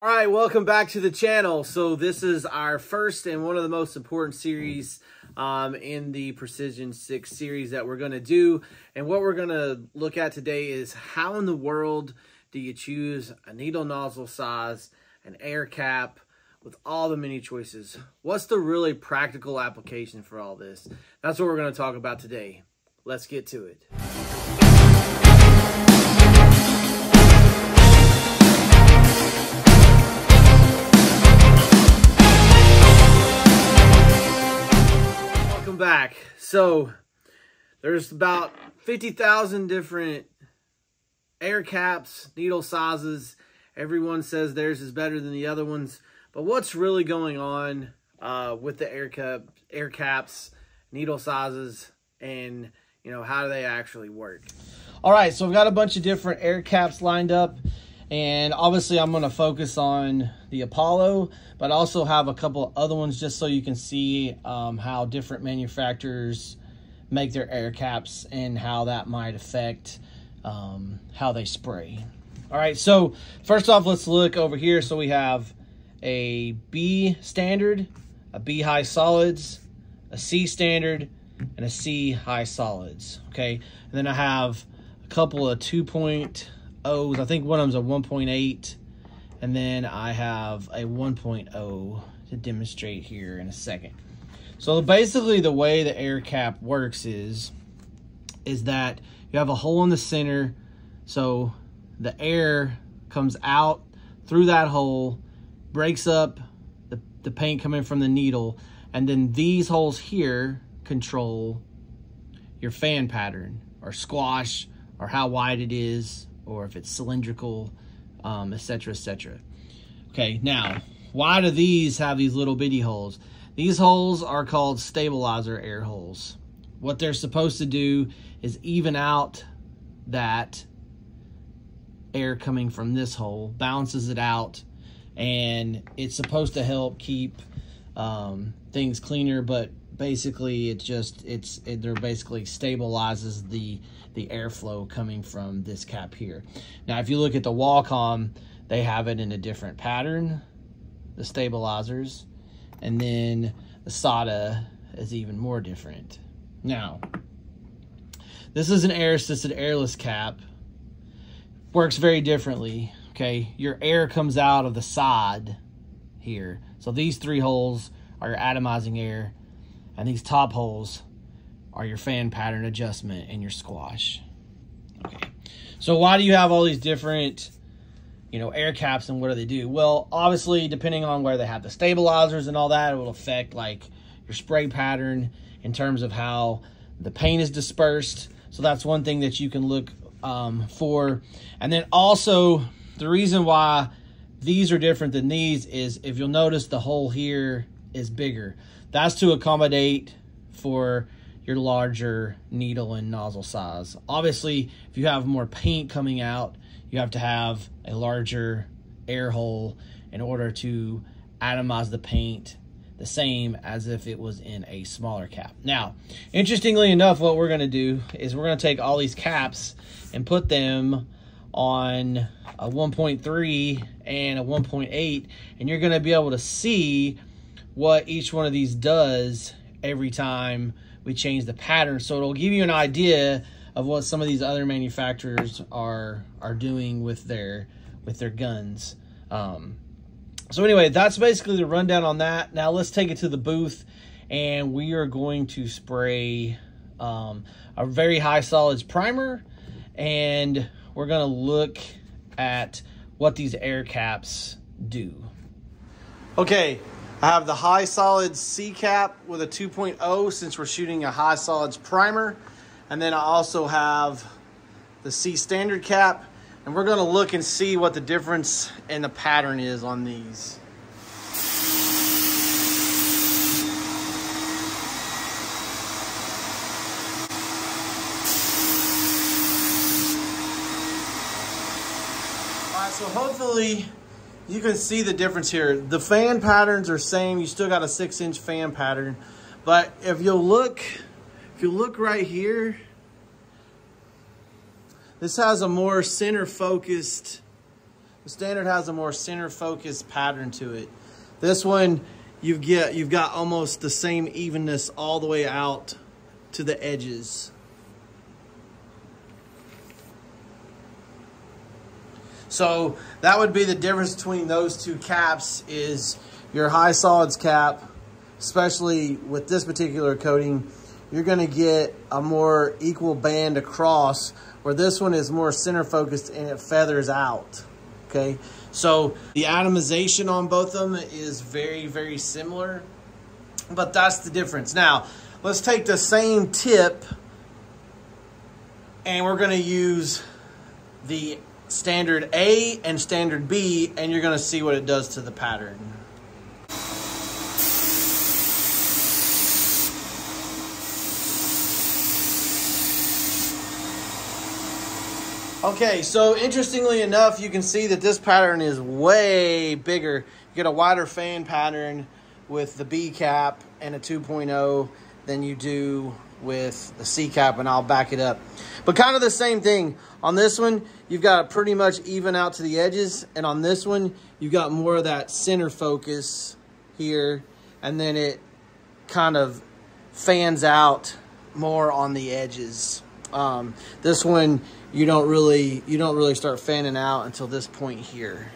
All right, welcome back to the channel. So this is our first and one of the most important series in the Precision 6 series that we're going to do. And what we're going to look at today is how in the world do you choose a needle nozzle size, an air cap, with all the many choices? What's the really practical application for all this? That's what we're going to talk about today. Let's get to it. Back. So there's about 50,000 different air caps, needle sizes. Everyone says theirs is better than the other ones, but what's really going on with the air caps, needle sizes, and how do they actually work? All right, so I've got a bunch of different air caps lined up, and obviously I'm going to focus on the Apollo, but I also have a couple of other ones just so you can see how different manufacturers make their air caps and how that might affect how they spray. All right, so first off, let's look over here. So we have a B standard, a B high solids, a C standard, and a C high solids, okay? And then I have a couple of 2.0s. I think one of them's a 1.8. And then I have a 1.0 to demonstrate here in a second. So basically the way the air cap works is that you have a hole in the center. So the air comes out through that hole, breaks up the paint coming from the needle. And then these holes here control your fan pattern or squash or how wide it is or if it's cylindrical, etc., etc. Okay, now, why do these have these little bitty holes? These holes are called stabilizer air holes. What they're supposed to do is even out that air coming from this hole, balances it out, and it's supposed to help keep things cleaner, but basically it basically stabilizes the airflow coming from this cap here. Now, if you look at the Wacom, they have it in a different pattern, the stabilizers, and then the SATA is even more different. Now, this is an air-assisted airless cap. Works very differently, okay? Your air comes out of the side here. So these three holes are your atomizing air, and these top holes are your fan pattern adjustment and your squash. Okay. So why do you have all these different, air caps, and what do they do? Well, obviously, depending on where they have the stabilizers and all that, it will affect like your spray pattern in terms of how the paint is dispersed. So that's one thing that you can look for. And then also the reason why these are different than these is if you'll notice the hole here is bigger. That's to accommodate for your larger needle and nozzle size. Obviously, if you have more paint coming out, you have to have a larger air hole in order to atomize the paint the same as if it was in a smaller cap. Now, interestingly enough, what we're going to do is we're going to take all these caps and put them on a 1.3 and a 1.8, and you're going to be able to see what each one of these does every time we change the pattern. So it'll give you an idea of what some of these other manufacturers are doing with their guns. So anyway, that's basically the rundown on that. Now let's take it to the booth, and we are going to spray a very high solids primer, and we're going to look at what these air caps do. Okay, I have the high solids C cap with a 2.0 since we're shooting a high solids primer. And then I also have the C standard cap. And we're going to look and see what the difference in the pattern is on these. All right, so hopefully you can see the difference here. The fan patterns are same. You still got a 6-inch fan pattern. But if you look right here, this has a more center focused The standard has a more center focused pattern to it. This one, you've got almost the same evenness all the way out to the edges. So that would be the difference between those two caps, is your high solids cap, especially with this particular coating, you're going to get a more equal band across, where this one is more center focused and it feathers out. Okay, so the atomization on both of them is very, very similar, but that's the difference. Now, let's take the same tip and we're going to use the standard A and standard B, and you're going to see what it does to the pattern. Okay, so interestingly enough, you can see that this pattern is way bigger. You get a wider fan pattern with the B cap and a 2.0 than you do with the C cap, and I'll back it up. But kind of the same thing. On this one, you've got it pretty much even out to the edges, and on this one, you've got more of that center focus here, and then it kind of fans out more on the edges. This one, you don't really start fanning out until this point here.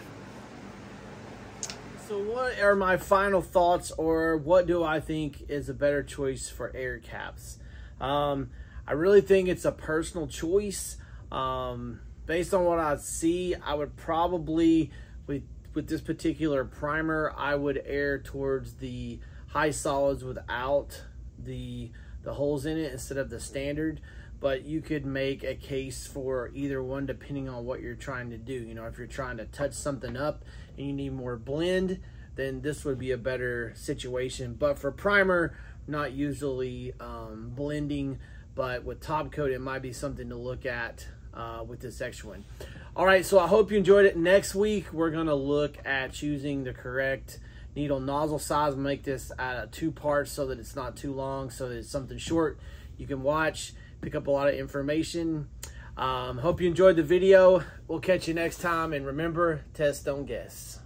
So what are my final thoughts, or what do I think is a better choice for air caps? I really think it's a personal choice. Based on what I see, I would probably, with this particular primer, I would err towards the high solids without the holes in it instead of the standard. But you could make a case for either one depending on what you're trying to do. You know, if you're trying to touch something up and you need more blend, then this would be a better situation. But for primer, not usually blending, but with top coat, it might be something to look at with this extra one. All right, so I hope you enjoyed it. Next week, we're gonna look at choosing the correct needle nozzle size. Make this out of 2 parts so that it's not too long, so that it's something short you can watch, pick up a lot of information. Hope you enjoyed the video. We'll catch you next time, and remember, test, don't guess.